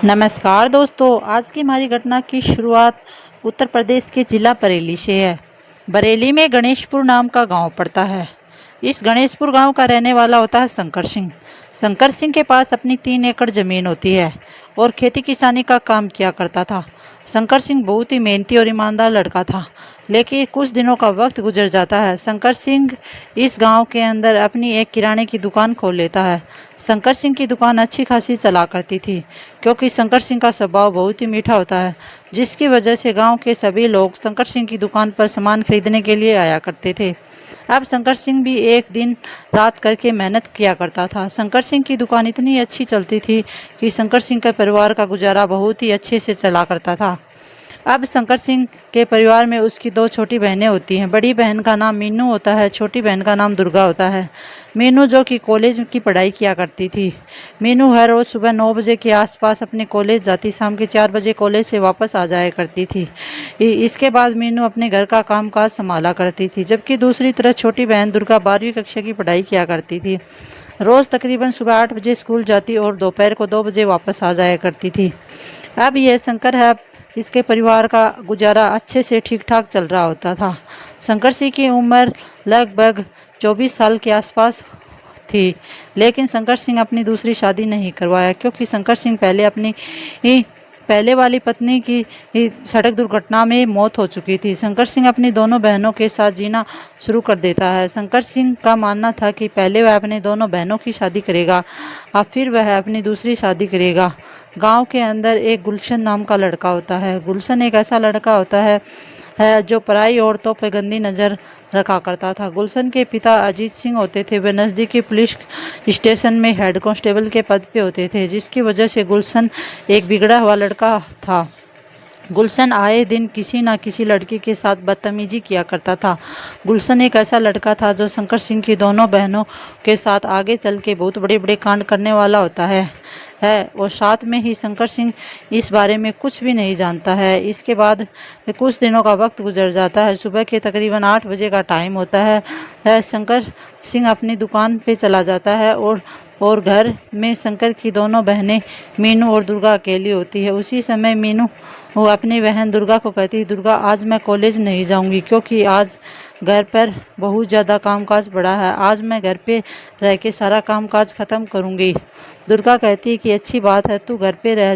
नमस्कार दोस्तों, आज की हमारी घटना की शुरुआत उत्तर प्रदेश के जिला बरेली से है। बरेली में गणेशपुर नाम का गांव पड़ता है। इस गणेशपुर गांव का रहने वाला होता है शंकर सिंह। शंकर सिंह के पास अपनी 3 एकड़ ज़मीन होती है और खेती किसानी का काम किया करता था। शंकर सिंह बहुत ही मेहनती और ईमानदार लड़का था, लेकिन कुछ दिनों का वक्त गुजर जाता है। शंकर सिंह इस गांव के अंदर अपनी एक किराने की दुकान खोल लेता है। शंकर सिंह की दुकान अच्छी खासी चला करती थी, क्योंकि शंकर सिंह का स्वभाव बहुत ही मीठा होता है, जिसकी वजह से गांव के सभी लोग शंकर सिंह की दुकान पर सामान खरीदने के लिए आया करते थे। अब शंकर सिंह भी एक दिन रात करके मेहनत किया करता था। शंकर सिंह की दुकान इतनी अच्छी चलती थी कि शंकर सिंह के परिवार का गुजारा बहुत ही अच्छे से चला करता था। अब शंकर सिंह के परिवार में उसकी 2 छोटी बहनें होती हैं। बड़ी बहन का नाम मीनू होता है, छोटी बहन का नाम दुर्गा होता है। मीनू जो कि कॉलेज की पढ़ाई किया करती थी। मीनू हर रोज़ सुबह 9 बजे के आसपास अपने कॉलेज जाती, शाम के 4 बजे कॉलेज से वापस आ जाया करती थी। इसके बाद मीनू अपने घर का कामकाज संभाला करती थी, जबकि दूसरी तरफ छोटी बहन दुर्गा 12वीं कक्षा की पढ़ाई किया करती थी। रोज़ तकरीबन सुबह 8 बजे स्कूल जाती और दोपहर को 2 बजे वापस आ जाया करती थी। अब यह शंकर है, इसके परिवार का गुजारा अच्छे से ठीक ठाक चल रहा होता था। शंकर सिंह की उम्र लगभग 24 साल के आसपास थी, लेकिन शंकर सिंह अपनी दूसरी शादी नहीं करवाया, क्योंकि शंकर सिंह पहले वाली पत्नी की सड़क दुर्घटना में मौत हो चुकी थी। शंकर सिंह अपनी दोनों बहनों के साथ जीना शुरू कर देता है। शंकर सिंह का मानना था कि पहले वह अपने दोनों बहनों की शादी करेगा और फिर वह अपनी दूसरी शादी करेगा। गांव के अंदर एक गुलशन नाम का लड़का होता है। गुलशन एक ऐसा लड़का होता है जो पराई औरतों पर गंदी नज़र रखा करता था। गुलशन के पिता अजीत सिंह होते थे। वे नज़दीकी पुलिस स्टेशन में हेड कांस्टेबल के पद पे होते थे, जिसकी वजह से गुलशन एक बिगड़ा हुआ लड़का था। गुलशन आए दिन किसी न किसी लड़की के साथ बदतमीजी किया करता था। गुलशन एक ऐसा लड़का था जो शंकर सिंह की दोनों बहनों के साथ आगे चल के बहुत बड़े बड़े कांड करने वाला होता है और साथ में ही शंकर सिंह इस बारे में कुछ भी नहीं जानता है। इसके बाद कुछ दिनों का वक्त गुजर जाता है। सुबह के तकरीबन 8 बजे का टाइम होता है। शंकर सिंह अपनी दुकान पे चला जाता है और घर में शंकर की दोनों बहनें मीनू और दुर्गा अकेली होती है। उसी समय मीनू वो अपनी बहन दुर्गा को कहती है, दुर्गा आज मैं कॉलेज नहीं जाऊंगी, क्योंकि आज घर पर बहुत ज़्यादा कामकाज पड़ा है। आज मैं घर पे रह के सारा कामकाज ख़त्म करूंगी। दुर्गा कहती है कि अच्छी बात है, तू घर पे रह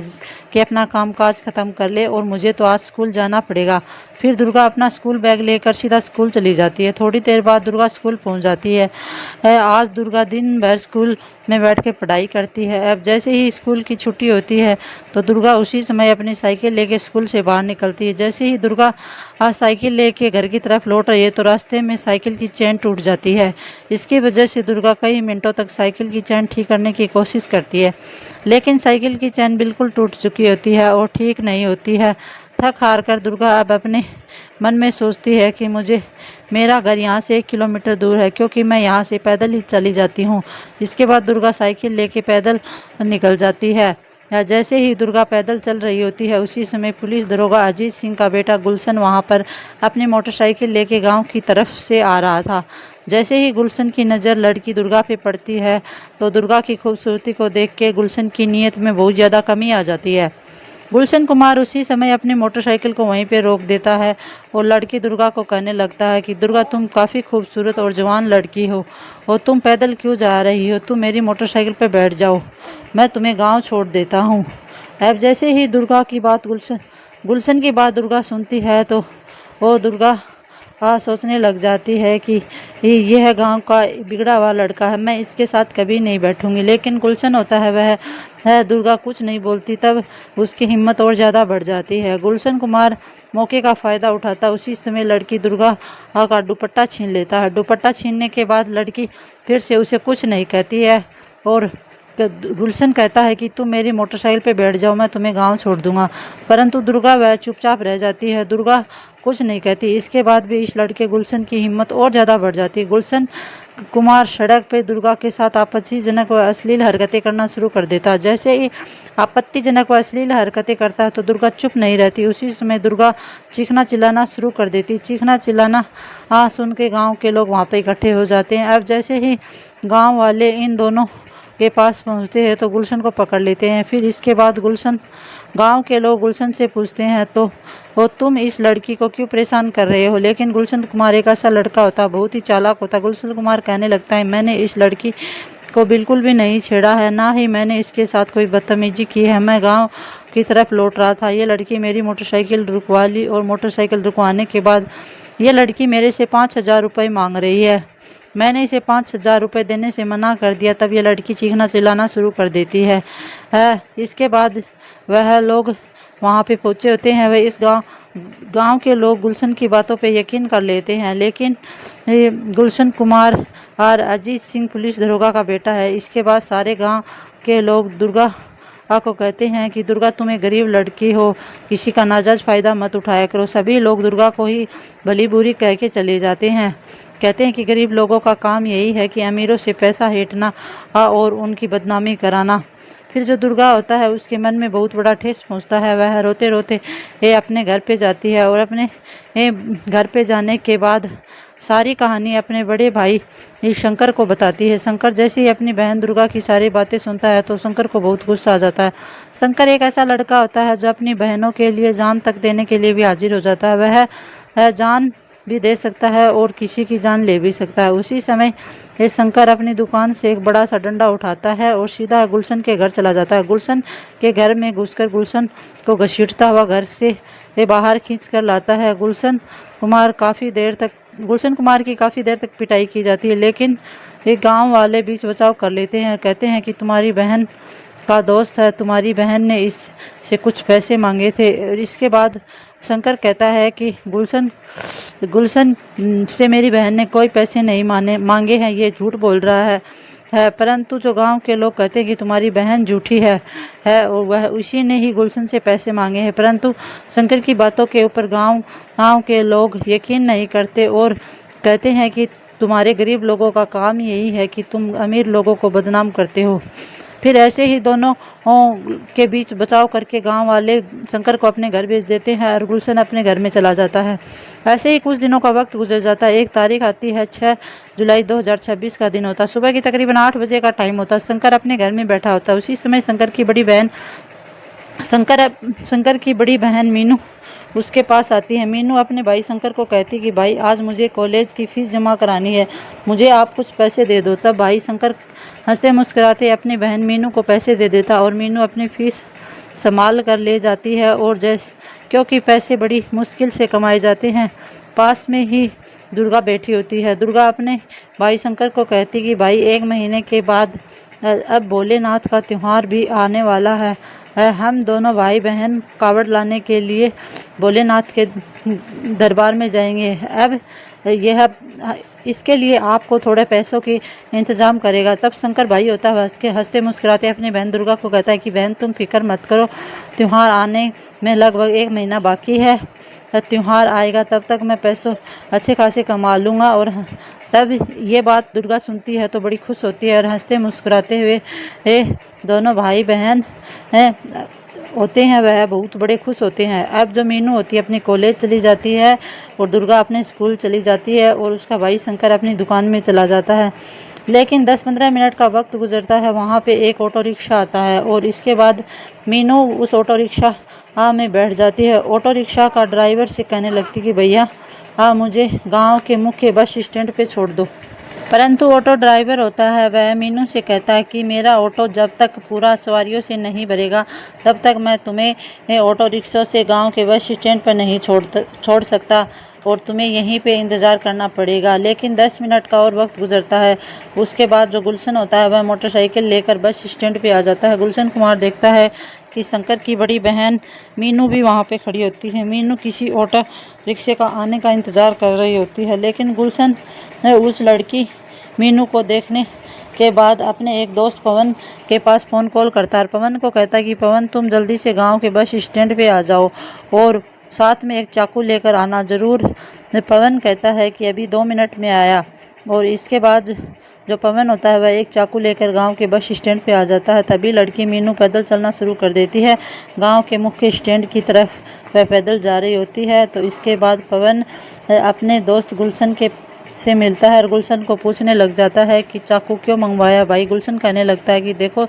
के अपना कामकाज ख़त्म कर ले और मुझे तो आज स्कूल जाना पड़ेगा। फिर दुर्गा अपना स्कूल बैग लेकर सीधा स्कूल चली जाती है। थोड़ी देर बाद दुर्गा स्कूल पहुंच जाती है। आज दुर्गा दिन भर स्कूल में बैठ के पढ़ाई करती है। अब जैसे ही स्कूल की छुट्टी होती है तो दुर्गा उसी समय अपनी साइकिल लेके स्कूल से बाहर निकलती है। जैसे ही दुर्गा साइकिल लेके घर की तरफ लौट रही है तो रास्ते में साइकिल की चेन टूट जाती है। इसकी वजह से दुर्गा कई मिनटों तक साइकिल की चेन ठीक करने की कोशिश करती है, लेकिन साइकिल की चेन बिल्कुल टूट चुकी होती है और ठीक नहीं होती है। थक हार कर दुर्गा अब अपने मन में सोचती है कि मेरा घर यहाँ से 1 किलोमीटर दूर है, क्योंकि मैं यहाँ से पैदल ही चली जाती हूँ। इसके बाद दुर्गा साइकिल लेके पैदल निकल जाती है। या जैसे ही दुर्गा पैदल चल रही होती है, उसी समय पुलिस दरोगा अजीत सिंह का बेटा गुलशन वहाँ पर अपनी मोटरसाइकिल लेके गांव की तरफ से आ रहा था। जैसे ही गुलशन की नज़र लड़की दुर्गा पे पड़ती है तो दुर्गा की खूबसूरती को देख के गुलशन की नीयत में बहुत ज़्यादा कमी आ जाती है। गुलशन कुमार उसी समय अपनी मोटरसाइकिल को वहीं पे रोक देता है और लड़की दुर्गा को कहने लगता है कि दुर्गा, तुम काफ़ी खूबसूरत और जवान लड़की हो और तुम पैदल क्यों जा रही हो? तुम मेरी मोटरसाइकिल पे बैठ जाओ, मैं तुम्हें गांव छोड़ देता हूँ। अब जैसे ही दुर्गा की बात गुलशन की बात दुर्गा सुनती है तो वो दुर्गा सोचने लग जाती है कि यह गांव का बिगड़ा हुआ लड़का है, मैं इसके साथ कभी नहीं बैठूंगी। लेकिन गुलशन होता है वह है, दुर्गा कुछ नहीं बोलती, तब उसकी हिम्मत और ज़्यादा बढ़ जाती है। गुलशन कुमार मौके का फ़ायदा उठाता उसी समय लड़की दुर्गा का दुपट्टा छीन लेता है। दुपट्टा छीनने के बाद लड़की फिर से उसे कुछ नहीं कहती है और गुलशन कहता है कि तुम मेरी मोटरसाइकिल पे बैठ जाओ, मैं तुम्हें गांव छोड़ दूंगा। परंतु दुर्गा वह चुपचाप रह जाती है। दुर्गा कुछ नहीं कहती। इसके बाद भी इस लड़के गुलशन की हिम्मत और ज़्यादा बढ़ जाती है। गुलशन कुमार सड़क पे दुर्गा के साथ आपत्तिजनक व अश्लील हरकतें करना शुरू कर देता है। जैसे ही आपत्तिजनक व अश्लील हरकतें करता है तो दुर्गा चुप नहीं रहती। उसी समय दुर्गा चीखना चिल्लाना शुरू कर देती। चीखना चिल्लाना सुन के गाँव के लोग वहाँ पे इकट्ठे हो जाते हैं। अब जैसे ही गाँव वाले इन दोनों के पास पहुंचते हैं तो गुलशन को पकड़ लेते हैं। फिर इसके बाद गांव के लोग गुलशन से पूछते हैं तो वो तुम इस लड़की को क्यों परेशान कर रहे हो। लेकिन गुलशन कुमार एक ऐसा लड़का होता है, बहुत ही चालाक होता है। गुलशन कुमार कहने लगता है मैंने इस लड़की को बिल्कुल भी नहीं छेड़ा है, ना ही मैंने इसके साथ कोई बदतमीजी की है। मैं गांव की तरफ लौट रहा था, ये लड़की मेरी मोटरसाइकिल रुकवा ली और मोटरसाइकिल रुकवाने के बाद ये लड़की मेरे से 5,000 रुपये मांग रही है। मैंने इसे 5,000 रुपये देने से मना कर दिया। तब ये लड़की चीखना चिल्लाना शुरू कर देती है। इसके बाद वह लोग वहाँ पे पहुँचे होते हैं। वह इस गांव के लोग गुलशन की बातों पे यकीन कर लेते हैं। लेकिन गुलशन कुमार और अजीत सिंह पुलिस दरोगा का बेटा है। इसके बाद सारे गांव के लोग दुर्गा को कहते हैं कि दुर्गा तुम एक गरीब लड़की हो, किसी का नाजायज फ़ायदा मत उठाया करो। सभी लोग दुर्गा को ही भली बुरी कह के चले जाते हैं। कहते हैं कि गरीब लोगों का काम यही है कि अमीरों से पैसा हेठना और उनकी बदनामी कराना। फिर जो दुर्गा होता है उसके मन में बहुत बड़ा ठेस पहुंचता है। वह रोते रोते अपने घर पे जाती है और अपने घर पे जाने के बाद सारी कहानी अपने बड़े भाई शंकर को बताती है। शंकर जैसे ही अपनी बहन दुर्गा की सारी बातें सुनता है तो शंकर को बहुत गुस्सा आ जाता है। शंकर एक ऐसा लड़का होता है जो अपनी बहनों के लिए जान तक देने के लिए भी हाजिर हो जाता है। वह जान भी दे सकता है और किसी की जान ले भी सकता है। उसी समय ये शंकर अपनी दुकान से एक बड़ा सा डंडा उठाता है और सीधा गुलशन के घर चला जाता है। गुलशन के घर में घुसकर गुलशन को घसीटता हुआ घर से बाहर खींच कर लाता है। गुलशन कुमार की काफ़ी देर तक पिटाई की जाती है, लेकिन एक गांव वाले बीच बचाव कर लेते हैं। कहते हैं कि तुम्हारी बहन का दोस्त है, तुम्हारी बहन ने इससे कुछ पैसे मांगे थे। और इसके बाद शंकर कहता है कि गुलशन से मेरी बहन ने कोई पैसे नहीं मांगे हैं, ये झूठ बोल रहा है। परंतु जो गांव के लोग कहते हैं कि तुम्हारी बहन झूठी है और वह उसी ने ही गुलशन से पैसे मांगे हैं। परंतु शंकर की बातों के ऊपर गांव के लोग यकीन नहीं करते और कहते हैं कि तुम्हारे गरीब लोगों का काम यही है कि तुम अमीर लोगों को बदनाम करते हो। फिर ऐसे ही दोनों के बीच बचाव करके गांव वाले शंकर को अपने घर भेज देते हैं और गुलशन अपने घर में चला जाता है। ऐसे ही कुछ दिनों का वक्त गुजर जाता है। एक तारीख आती है, 6 जुलाई 2026 का दिन होता है। सुबह की तकरीबन 8 बजे का टाइम होता है। शंकर अपने घर में बैठा होता है। उसी समय शंकर की बड़ी बहन मीनू उसके पास आती है। मीनू अपने भाई शंकर को कहती है कि भाई आज मुझे कॉलेज की फ़ीस जमा करानी है, मुझे आप कुछ पैसे दे दो। तब भाई शंकर हंसते मुस्कुराते अपनी बहन मीनू को पैसे दे देता और मीनू अपनी फ़ीस संभाल कर ले जाती है। और क्योंकि पैसे बड़ी मुश्किल से कमाए जाते हैं, पास में ही दुर्गा बैठी होती है। दुर्गा अपने भाई शंकर को कहती कि भाई 1 महीने के बाद अब भोलेनाथ का त्यौहार भी आने वाला है। हम दोनों भाई बहन कावड़ लाने के लिए भोलेनाथ के दरबार में जाएंगे। अब इसके लिए आपको थोड़े पैसों की इंतज़ाम करेगा। तब शंकर भाई होता है हंसते मुस्कुराते अपनी बहन दुर्गा को कहता है कि बहन तुम फिक्र मत करो, त्यौहार आने में लगभग 1 महीना बाकी है। त्यौहार आएगा तब तक मैं पैसों अच्छे खासे कमा लूँगा। और तब ये बात दुर्गा सुनती है तो बड़ी खुश होती है और हंसते मुस्कुराते हुए दोनों भाई बहन होते हैं वह बहुत बड़े खुश होते हैं। अब जो मीनू होती है अपने कॉलेज चली जाती है और दुर्गा अपने स्कूल चली जाती है और उसका भाई शंकर अपनी दुकान में चला जाता है। लेकिन 10-15 मिनट का वक्त गुजरता है, वहाँ पे एक ऑटो रिक्शा आता है और इसके बाद मीनू उस ऑटो रिक्शा में बैठ जाती है। ऑटो रिक्शा का ड्राइवर से कहने लगती कि भैया मुझे गांव के मुख्य बस स्टैंड पे छोड़ दो। परंतु ऑटो ड्राइवर होता है वह मीनू से कहता है कि मेरा ऑटो जब तक पूरा सवारियों से नहीं भरेगा तब तक मैं तुम्हें ऑटो रिक्शा से गांव के बस स्टैंड पर नहीं छोड़ सकता और तुम्हें यहीं पे इंतज़ार करना पड़ेगा। लेकिन 10 मिनट का और वक्त गुजरता है। उसके बाद जो गुलशन होता है वह मोटरसाइकिल लेकर बस स्टैंड पे आ जाता है। गुलशन कुमार देखता है कि शंकर की बड़ी बहन मीनू भी वहाँ पे खड़ी होती है। मीनू किसी ऑटो रिक्शे का आने का इंतज़ार कर रही होती है। लेकिन गुलशन उस लड़की मीनू को देखने के बाद अपने एक दोस्त पवन के पास फ़ोन कॉल करता है और पवन को कहता है कि पवन तुम जल्दी से गांव के बस स्टैंड पे आ जाओ और साथ में एक चाकू लेकर आना ज़रूर। पवन कहता है कि अभी 2 मिनट में आया। और इसके बाद जो पवन होता है वह एक चाकू लेकर गांव के बस स्टैंड पे आ जाता है। तभी लड़की मीनू पैदल चलना शुरू कर देती है। गांव के मुख्य स्टैंड की तरफ वह पैदल जा रही होती है। तो इसके बाद पवन अपने दोस्त गुलशन के से मिलता है और गुलशन को पूछने लग जाता है कि चाकू क्यों मंगवाया भाई। गुलशन कहने लगता है कि देखो,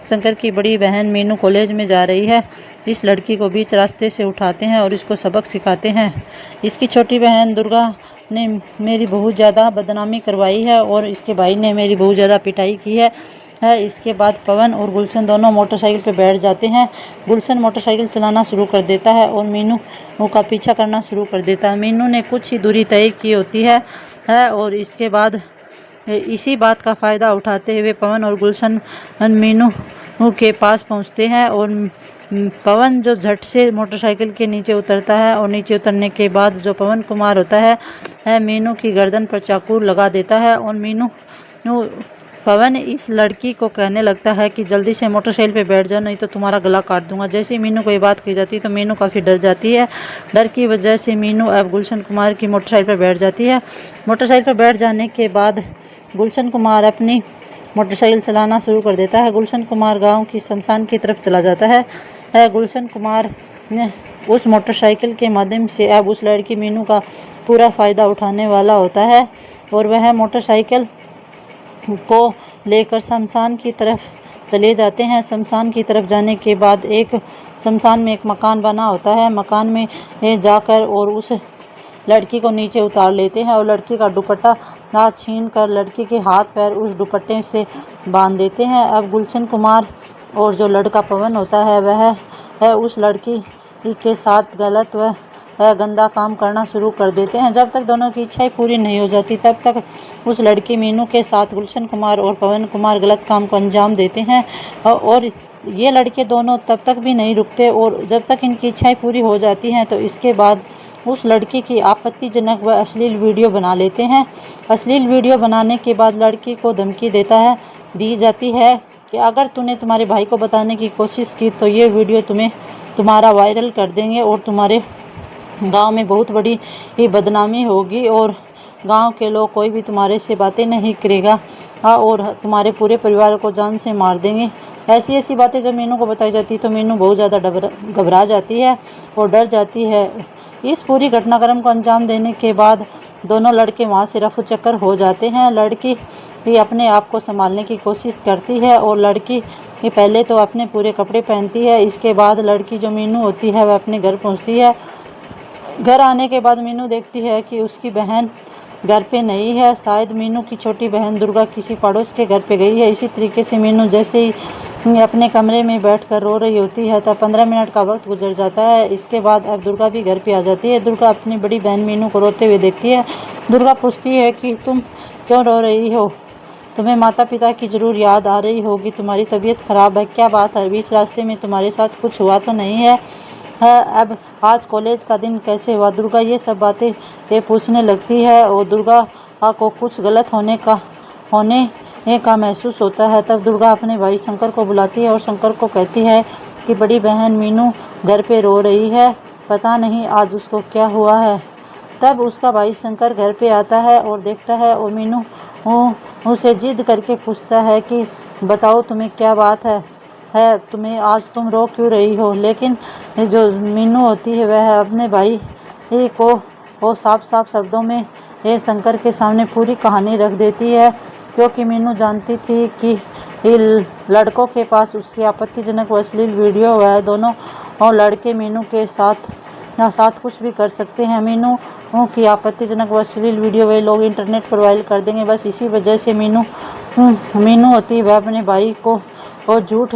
शंकर की बड़ी बहन मीनू कॉलेज में जा रही है, इस लड़की को बीच रास्ते से उठाते हैं और इसको सबक सिखाते हैं। इसकी छोटी बहन दुर्गा ने मेरी बहुत ज़्यादा बदनामी करवाई है और इसके भाई ने मेरी बहुत ज़्यादा पिटाई की है। इसके बाद पवन और गुलशन दोनों मोटरसाइकिल पर बैठ जाते हैं। गुलशन मोटरसाइकिल चलाना शुरू कर देता है और मीनू का पीछा करना शुरू कर देता है। मीनू ने कुछ ही दूरी तय की होती है और इसके बाद इसी बात का फ़ायदा उठाते हुए पवन और गुलशन मीनू के पास पहुंचते हैं और पवन जो झट से मोटरसाइकिल के नीचे उतरता है और नीचे उतरने के बाद जो पवन कुमार होता है मीनू की गर्दन पर चाकू लगा देता है और पवन इस लड़की को कहने लगता है कि जल्दी से मोटरसाइकिल पे बैठ जाओ, नहीं तो तुम्हारा गला काट दूंगा। जैसे ही मीनू को ये बात कही जाती है तो मीनू काफ़ी डर जाती है। डर की वजह से मीनू अब गुलशन कुमार की मोटरसाइकिल पर बैठ जाती है। मोटरसाइकिल पर बैठ जाने के बाद गुलशन कुमार अपनी मोटरसाइकिल चलाना शुरू कर देता है। गुलशन कुमार गांव की शमशान की तरफ चला जाता है। गुलशन कुमार ने उस मोटरसाइकिल के माध्यम से अब उस लड़की मीनू का पूरा फ़ायदा उठाने वाला होता है और वह मोटरसाइकिल को लेकर शमशान की तरफ चले जाते हैं। शमशान की तरफ जाने के बाद शमशान में एक मकान बना होता है। मकान में जाकर और उस लड़की को नीचे उतार लेते हैं और लड़की का दुपट्टा छीन कर लड़की के हाथ पैर उस दुपट्टे से बांध देते हैं। अब गुलशन कुमार और जो लड़का पवन होता है वह उस लड़की के साथ गलत व गंदा काम करना शुरू कर देते हैं। जब तक दोनों की इच्छाएं पूरी नहीं हो जाती तब तक उस लड़की मीनू के साथ गुलशन कुमार और पवन कुमार गलत काम को अंजाम देते हैं और ये लड़के दोनों तब तक भी नहीं रुकते और जब तक इनकी इच्छाएं पूरी हो जाती हैं तो इसके बाद उस लड़की की आपत्तिजनक व अश्लील वीडियो बना लेते हैं। अश्लील वीडियो बनाने के बाद लड़की को धमकी दी जाती है कि अगर तूने तुम्हारे भाई को बताने की कोशिश की तो ये वीडियो तुम्हारा वायरल कर देंगे और तुम्हारे गांव में बहुत बड़ी ही बदनामी होगी और गांव के लोग कोई भी तुम्हारे से बातें नहीं करेगा और तुम्हारे पूरे परिवार को जान से मार देंगे। ऐसी बातें जब मीनू को बताई जाती तो मीनू बहुत ज़्यादा घबरा जाती है और डर जाती है। इस पूरी घटनाक्रम को अंजाम देने के बाद दोनों लड़के वहाँ से रफू चक्कर हो जाते हैं। लड़की भी अपने आप को संभालने की कोशिश करती है और लड़की पहले तो अपने पूरे कपड़े पहनती है। इसके बाद लड़की जो मीनू होती है वह अपने घर पहुँचती है। घर आने के बाद मीनू देखती है कि उसकी बहन घर पे नहीं है। शायद मीनू की छोटी बहन दुर्गा किसी पड़ोस के घर पे गई है। इसी तरीके से मीनू जैसे ही अपने कमरे में बैठकर रो रही होती है तब 15 मिनट का वक्त गुजर जाता है। इसके बाद अब दुर्गा भी घर पे आ जाती है। दुर्गा अपनी बड़ी बहन मीनू को रोते हुए देखती है। दुर्गा पूछती है कि तुम क्यों रो रही हो, तुम्हें माता पिता की ज़रूर याद आ रही होगी, तुम्हारी तबीयत ख़राब है, क्या बात है, बीच रास्ते में तुम्हारे साथ कुछ हुआ तो नहीं है? अब आज कॉलेज का दिन कैसे हुआ? दुर्गा ये सब बातें पूछने लगती है और दुर्गा को कुछ गलत होने का महसूस होता है। तब दुर्गा अपने भाई शंकर को बुलाती है और शंकर को कहती है कि बड़ी बहन मीनू घर पे रो रही है, पता नहीं आज उसको क्या हुआ है। तब उसका भाई शंकर घर पे आता है और देखता है और मीनू उसे जिद करके पूछता है कि बताओ तुम्हें क्या बात है तुम्हें आज तुम रो क्यों रही हो? लेकिन जो मीनू होती है वह अपने भाई को वो साफ शब्दों में शंकर के सामने पूरी कहानी रख देती है, क्योंकि मीनू जानती थी कि लड़कों के पास उसकी आपत्तिजनक व अश्लील वीडियो है। दोनों और लड़के मीनू के साथ कुछ भी कर सकते हैं। मीनू की आपत्तिजनक व अश्लील वीडियो वे लोग इंटरनेट पर वायरल कर देंगे। बस इसी वजह से मीनू होती है वह अपने भाई को झूठ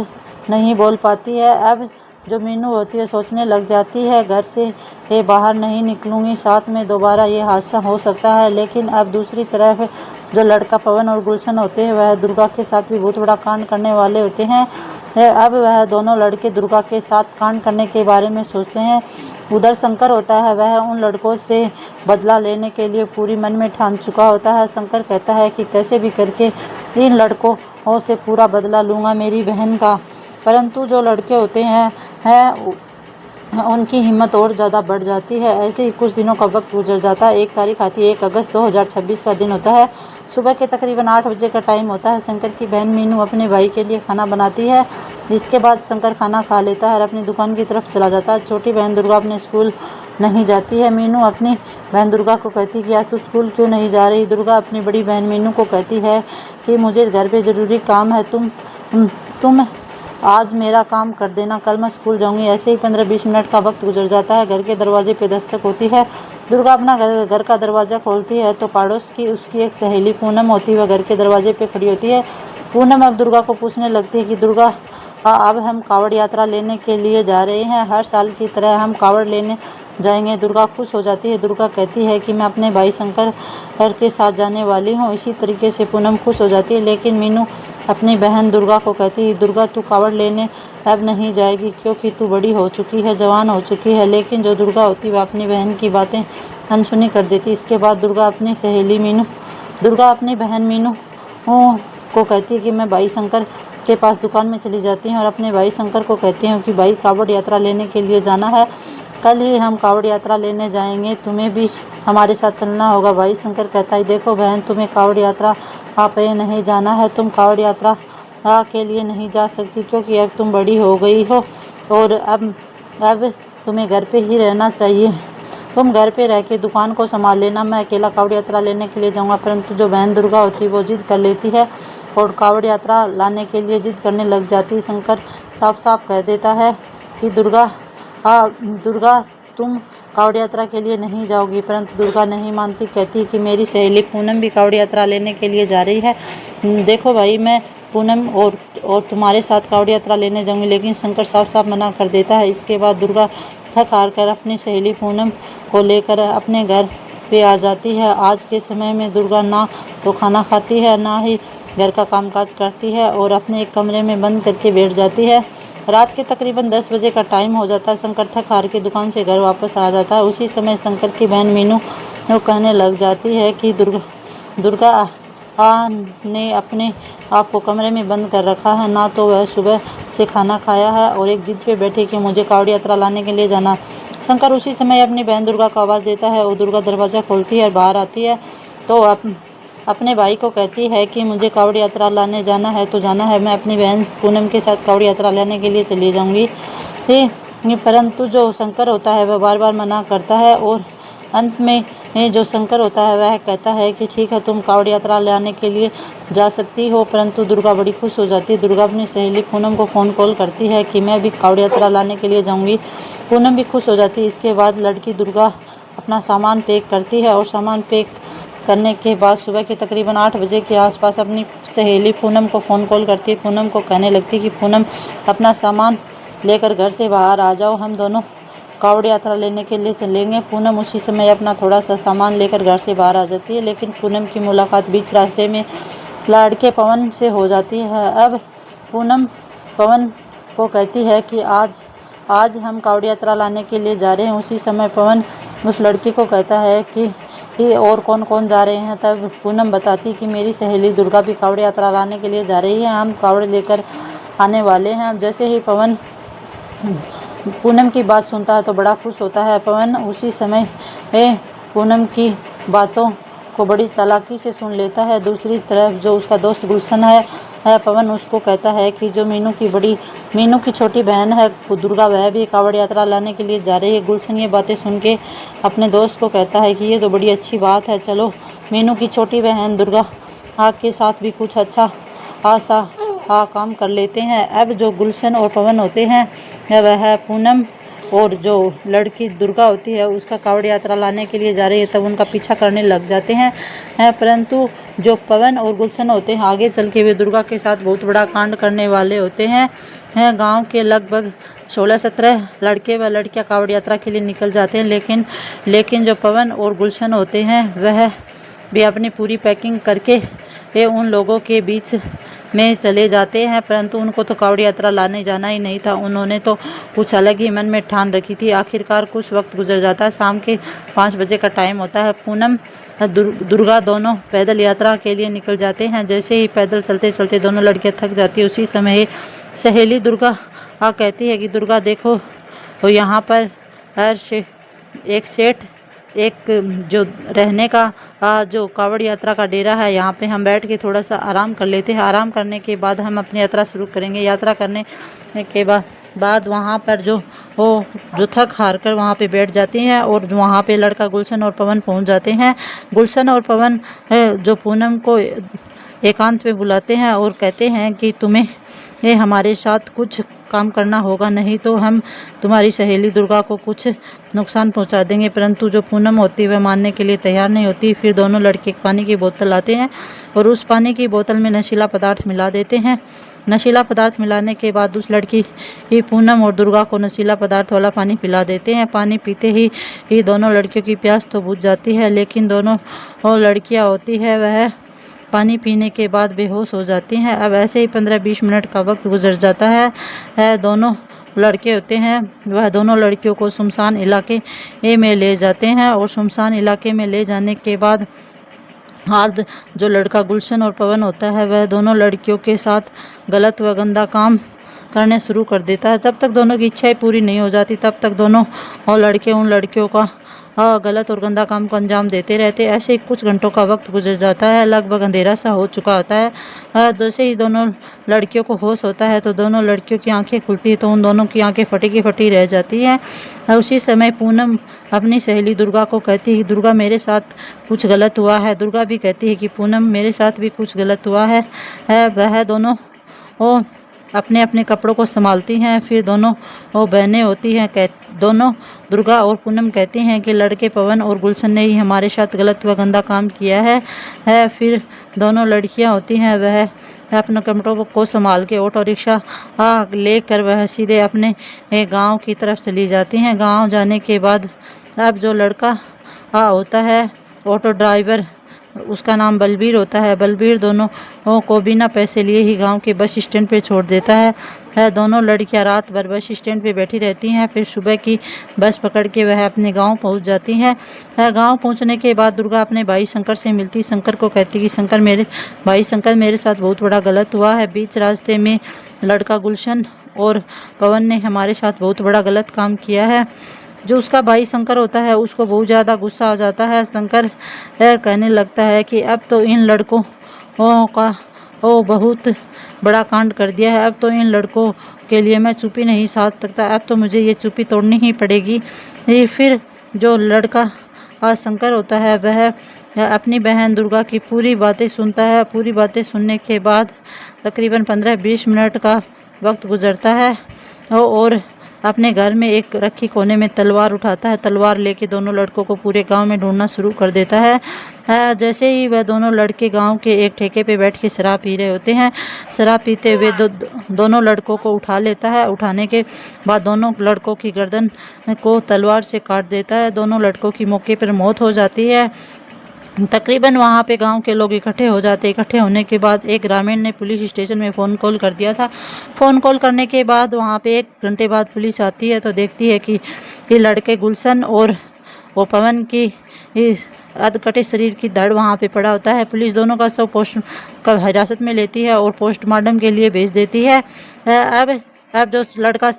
नहीं बोल पाती है। अब जो मीनू होती है सोचने लग जाती है घर से बाहर नहीं निकलूँगी, साथ में दोबारा ये हादसा हो सकता है। लेकिन अब दूसरी तरफ जो लड़का पवन और गुलशन होते हैं वह दुर्गा के साथ भी बहुत बड़ा कांड करने वाले होते हैं। अब वह दोनों लड़के दुर्गा के साथ कांड करने के बारे में सोचते हैं। उधर शंकर होता है वह उन लड़कों से बदला लेने के लिए पूरी मन में ठान चुका होता है। शंकर कहता है कि कैसे भी करके इन लड़कों से पूरा बदला लूँगा मेरी बहन का। परंतु जो लड़के होते हैं उनकी हिम्मत और ज़्यादा बढ़ जाती है। ऐसे ही कुछ दिनों का वक्त गुजर जाता है। एक तारीख आती है, 1 अगस्त 2026 का दिन होता है। सुबह के तकरीबन 8 बजे का टाइम होता है। शंकर की बहन मीनू अपने भाई के लिए खाना बनाती है। इसके बाद शंकर खाना खा लेता है और अपनी दुकान की तरफ चला जाता है। छोटी बहन दुर्गा अपने स्कूल नहीं जाती है। मीनू अपनी बहन दुर्गा को कहती है कि आज तू स्कूल क्यों नहीं जा रही। दुर्गा अपनी बड़ी बहन मीनू को कहती है कि मुझे घर पे ज़रूरी काम है, तुम आज मेरा काम कर देना, कल मैं स्कूल जाऊंगी। ऐसे ही 15-20 मिनट का वक्त गुजर जाता है। घर के दरवाजे पे दस्तक होती है। दुर्गा अपना घर का दरवाज़ा खोलती है तो पड़ोस की उसकी एक सहेली पूनम होती है, वह घर के दरवाजे पे खड़ी होती है। पूनम अब दुर्गा को पूछने लगती है कि दुर्गा, अब हम कावड़ यात्रा लेने के लिए जा रहे हैं, हर साल की तरह हम कावड़ लेने जाएंगे। दुर्गा खुश हो जाती है। दुर्गा कहती है कि मैं अपने भाई शंकर के साथ जाने वाली हूँ। इसी तरीके से पूनम खुश हो जाती है। लेकिन मीनू अपनी बहन दुर्गा को कहती है, दुर्गा तू कावड़ लेने अब नहीं जाएगी क्योंकि तू बड़ी हो चुकी है, जवान हो चुकी है। लेकिन जो दुर्गा होती है वह अपनी बहन की बातें अनसुनी कर देती। इसके बाद दुर्गा अपनी बहन मीनू को कहती है कि मैं भाई शंकर के पास दुकान में चली जाती हूँ और अपने भाई शंकर को कहती हूँ कि भाई कावड़ यात्रा लेने के लिए जाना है, कल ही हम कावड़ यात्रा लेने जाएंगे, तुम्हें भी हमारे साथ चलना होगा। भाई शंकर कहता है, देखो बहन, तुम्हें कावड़ यात्रा पे नहीं जाना है, तुम कावड़ यात्रा के लिए नहीं जा सकती क्योंकि अब तुम बड़ी हो गई हो और अब तुम्हें घर पे ही रहना चाहिए। तुम घर पे रह के दुकान को संभाल लेना, मैं अकेला कावड़ यात्रा लेने के लिए जाऊंगा। परंतु जो बहन दुर्गा होती है वो जिद कर लेती है और कावड़ यात्रा लाने के लिए जिद करने लग जाती है। शंकर साफ साफ कह देता है कि दुर्गा तुम कावड़ यात्रा के लिए नहीं जाओगी। परंतु दुर्गा नहीं मानती, कहती है कि मेरी सहेली पूनम भी कावड़ यात्रा लेने के लिए जा रही है। देखो भाई, मैं पूनम और तुम्हारे साथ कावड़ यात्रा लेने जाऊंगी। लेकिन शंकर साफ साफ मना कर देता है। इसके बाद दुर्गा थक हार कर अपनी सहेली पूनम को लेकर अपने घर पे आ जाती है। आज के समय में दुर्गा ना तो खाना खाती है, ना ही घर का कामकाज करती है और अपने एक कमरे में बंद करके बैठ जाती है। रात के तकरीबन 10 बजे का टाइम हो जाता है। शंकर थक हार के दुकान से घर वापस आ जाता है। उसी समय शंकर की बहन मीनू कहने लग जाती है कि दुर्गा ने अपने आप को कमरे में बंद कर रखा है, ना तो वह सुबह से खाना खाया है और एक जिद पे बैठे कि मुझे कावड़ यात्रा लाने के लिए जाना। शंकर उसी समय अपनी बहन दुर्गा को आवाज़ देता है और दुर्गा दरवाज़ा खोलती है और बाहर आती है तो अपने भाई को कहती है कि मुझे कावड़ यात्रा लाने जाना है तो जाना है, मैं अपनी बहन पूनम के साथ कावड़ यात्रा लाने के लिए चली जाऊंगी। परंतु जो शंकर होता है वह बार बार मना करता है और अंत में जो शंकर होता है वह कहता है कि ठीक है, तुम कावड़ यात्रा लाने के लिए जा सकती हो। परंतु दुर्गा बड़ी खुश हो जाती है। दुर्गा अपनी सहेली पूनम को फ़ोन कॉल करती है कि मैं भी कावड़ यात्रा लाने के लिए जाऊंगी। पूनम भी खुश हो जाती है। इसके बाद लड़की दुर्गा अपना सामान पैक करती है और सामान पैक करने के बाद सुबह के तकरीबन 8 बजे के आसपास अपनी सहेली पूनम को फ़ोन कॉल करती है। पूनम को कहने लगती है कि पूनम, अपना सामान लेकर घर से बाहर आ जाओ, हम दोनों कावड़ यात्रा लेने के लिए चलेंगे। पूनम उसी समय अपना थोड़ा सा सामान लेकर घर से बाहर आ जाती है। लेकिन पूनम की मुलाकात बीच रास्ते में लड़के पवन से हो जाती है। अब पूनम पवन को कहती है कि आज हम कावड़ यात्रा लाने के लिए जा रहे हैं। उसी समय पवन उस लड़की को कहता है कि और कौन कौन जा रहे हैं। तब पूनम बताती कि मेरी सहेली दुर्गा भी कावड़ यात्रा लाने के लिए जा रही है, हम कावड़ लेकर आने वाले हैं। अब जैसे ही पवन पूनम की बात सुनता है तो बड़ा खुश होता है। पवन उसी समय पूनम की बातों को बड़ी चालाकी से सुन लेता है। दूसरी तरफ जो उसका दोस्त गुलशन है, पवन उसको कहता है कि जो मीनू की छोटी बहन है दुर्गा, वह भी कावड़ यात्रा लाने के लिए जा रही है। गुलशन ये बातें सुन के अपने दोस्त को कहता है कि ये तो बड़ी अच्छी बात है, चलो मीनू की छोटी बहन दुर्गा के साथ भी कुछ अच्छा काम कर लेते हैं। अब जो गुलशन और पवन होते हैं वह पूनम और जो लड़की दुर्गा होती है उसका कावड़ यात्रा लाने के लिए जा रही है, तब उनका पीछा करने लग जाते हैं। परंतु जो पवन और गुलशन होते हैं आगे चल के वे दुर्गा के साथ बहुत बड़ा कांड करने वाले होते हैं। गांव के लगभग 16-17 लड़के व लड़कियां कावड़ यात्रा के लिए निकल जाते हैं। लेकिन जो पवन और गुलशन होते हैं वह भी अपनी पूरी पैकिंग करके उन लोगों के बीच में चले जाते हैं। परंतु उनको तो कावड़ यात्रा लाने जाना ही नहीं था, उन्होंने तो कुछ अलग ही मन में ठान रखी थी। आखिरकार कुछ वक्त गुजर जाता है। शाम के 5 बजे का टाइम होता है। पूनम दुर्गा दोनों पैदल यात्रा के लिए निकल जाते हैं। जैसे ही पैदल चलते चलते दोनों लड़कियां थक जाती है, उसी समय सहेली दुर्गा कहती है कि दुर्गा देखो, तो यहाँ पर एक एक जो रहने का जो कावड़ यात्रा का डेरा है, यहाँ पे हम बैठ के थोड़ा सा आराम कर लेते हैं। आराम करने के बाद हम अपनी यात्रा शुरू करेंगे। यात्रा करने के बाद वहाँ पर जो थक हार कर वहाँ पे बैठ जाती हैं और जो वहाँ पे लड़का गुलशन और पवन पहुँच जाते हैं। गुलशन और पवन जो पूनम को एकांत में बुलाते हैं और कहते हैं कि तुम्हें हमारे साथ कुछ काम करना होगा, नहीं तो हम तुम्हारी सहेली दुर्गा को कुछ नुकसान पहुंचा देंगे। परंतु जो पूनम होती है वह मानने के लिए तैयार नहीं होती। फिर दोनों लड़के पानी की बोतल लाते हैं और उस पानी की बोतल में नशीला पदार्थ मिला देते हैं। नशीला पदार्थ मिलाने के बाद उस लड़की पूनम और दुर्गा को नशीला पदार्थ वाला पानी पिला देते हैं। पानी पीते ही दोनों लड़कियों की प्यास तो बुझ जाती है, लेकिन दोनों लड़कियां होती है वह पानी पीने के बाद बेहोश हो जाती हैं। अब ऐसे ही 15-20 मिनट का वक्त गुजर जाता है। दोनों लड़के होते हैं वह दोनों लड़कियों को सुनसान इलाके में ले जाते हैं और सुनसान इलाके में ले जाने के बाद आज जो लड़का गुलशन और पवन होता है वह दोनों लड़कियों के साथ गलत व गंदा काम करने शुरू कर देता है। जब तक दोनों की इच्छाएं पूरी नहीं हो जाती तब तक दोनों और लड़के उन लड़कियों का गलत और गंदा काम को अंजाम देते रहते। ऐसे ही कुछ घंटों का वक्त गुजर जाता है। लगभग अंधेरा सा हो चुका होता है। जैसे ही दोनों लड़कियों को होश होता है तो दोनों लड़कियों की आंखें खुलती है तो उन दोनों की आंखें फटी की फटी रह जाती हैं। उसी समय पूनम अपनी सहेली दुर्गा को कहती है, दुर्गा मेरे साथ कुछ गलत हुआ है। दुर्गा भी कहती है कि पूनम मेरे साथ भी कुछ गलत हुआ है। वह दोनों अपने अपने कपड़ों को संभालती हैं। फिर दोनों बहनें होती हैं, दोनों दुर्गा और पूनम कहती हैं कि लड़के पवन और गुलशन ने ही हमारे साथ गलत व गंदा काम किया है। फिर दोनों लड़कियां होती हैं वह अपने कपड़ों को संभाल के ऑटो रिक्शा लेकर वह सीधे अपने गांव की तरफ चली जाती हैं। गांव जाने के बाद अब जो लड़का होता है ऑटो ड्राइवर, उसका नाम बलबीर होता है। बलबीर दोनों को बिना पैसे लिए ही गांव के बस स्टैंड पे छोड़ देता है। दोनों लड़कियां रात भर बस स्टैंड पे बैठी रहती हैं। फिर सुबह की बस पकड़ के वह अपने गांव पहुंच जाती हैं। गांव पहुंचने के बाद दुर्गा अपने भाई शंकर से मिलती। शंकर को कहती कि शंकर मेरे साथ बहुत बड़ा गलत हुआ है। बीच रास्ते में लड़का गुलशन और पवन ने हमारे साथ बहुत बड़ा गलत काम किया है। जो उसका भाई शंकर होता है उसको बहुत ज़्यादा गुस्सा आ जाता है। शंकर कहने लगता है कि अब तो इन लड़कों का बहुत बड़ा कांड कर दिया है। अब तो इन लड़कों के लिए मैं चुप्पी नहीं साध सकता, अब तो मुझे ये चुप्पी तोड़नी ही पड़ेगी। फिर जो लड़का शंकर होता है वह अपनी बहन दुर्गा की पूरी बातें सुनता है। पूरी बातें सुनने के बाद तकरीबन 15-20 मिनट का वक्त गुजरता है और अपने घर में एक रखी कोने में तलवार उठाता है। तलवार लेके दोनों लड़कों को पूरे गांव में ढूंढना शुरू कर देता है। जैसे ही वह दोनों लड़के गांव के एक ठेके पे बैठ के शराब पी रहे होते हैं, शराब पीते हुए दोनों लड़कों को उठा लेता है। उठाने के बाद दोनों लड़कों की गर्दन को तलवार से काट देता है। दोनों लड़कों की मौके पर मौत हो जाती है। तकरीबन वहाँ पे गांव के लोग इकट्ठे हो जाते। इकट्ठे होने के बाद एक ग्रामीण ने पुलिस स्टेशन में फ़ोन कॉल कर दिया था। फ़ोन कॉल करने के बाद वहाँ पे 1 घंटे बाद पुलिस आती है तो देखती है कि लड़के गुलशन और वो पवन की अधकटे शरीर की धड़ वहाँ पे पड़ा होता है। पुलिस दोनों का शव हिरासत में लेती है और पोस्टमार्टम के लिए भेज देती है। अब जो लड़का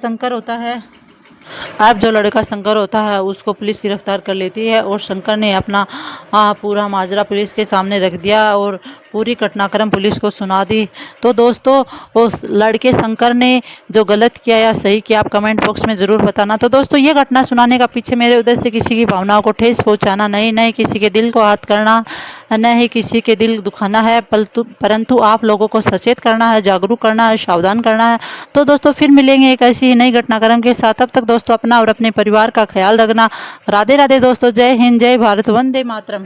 शंकर होता है उसको पुलिस गिरफ्तार कर लेती है और शंकर ने अपना पूरा माजरा पुलिस के सामने रख दिया और पूरी घटनाक्रम पुलिस को सुना दी। तो दोस्तों उस लड़के शंकर ने जो गलत किया या सही किया आप कमेंट बॉक्स में ज़रूर बताना। तो दोस्तों ये घटना सुनाने का पीछे मेरे उद्देश्य से किसी की भावनाओं को ठेस पहुंचाना नहीं, न ही किसी के दिल को आहत करना, न ही किसी के दिल दुखाना है, परंतु आप लोगों को सचेत करना है, जागरूक करना है, सावधान करना है। तो दोस्तों फिर मिलेंगे एक ऐसी ही नई घटनाक्रम के साथ। तब तक दोस्तों अपना और अपने परिवार का ख्याल रखना। राधे राधे दोस्तों, जय हिंद, जय भारत, वंदे मातरम।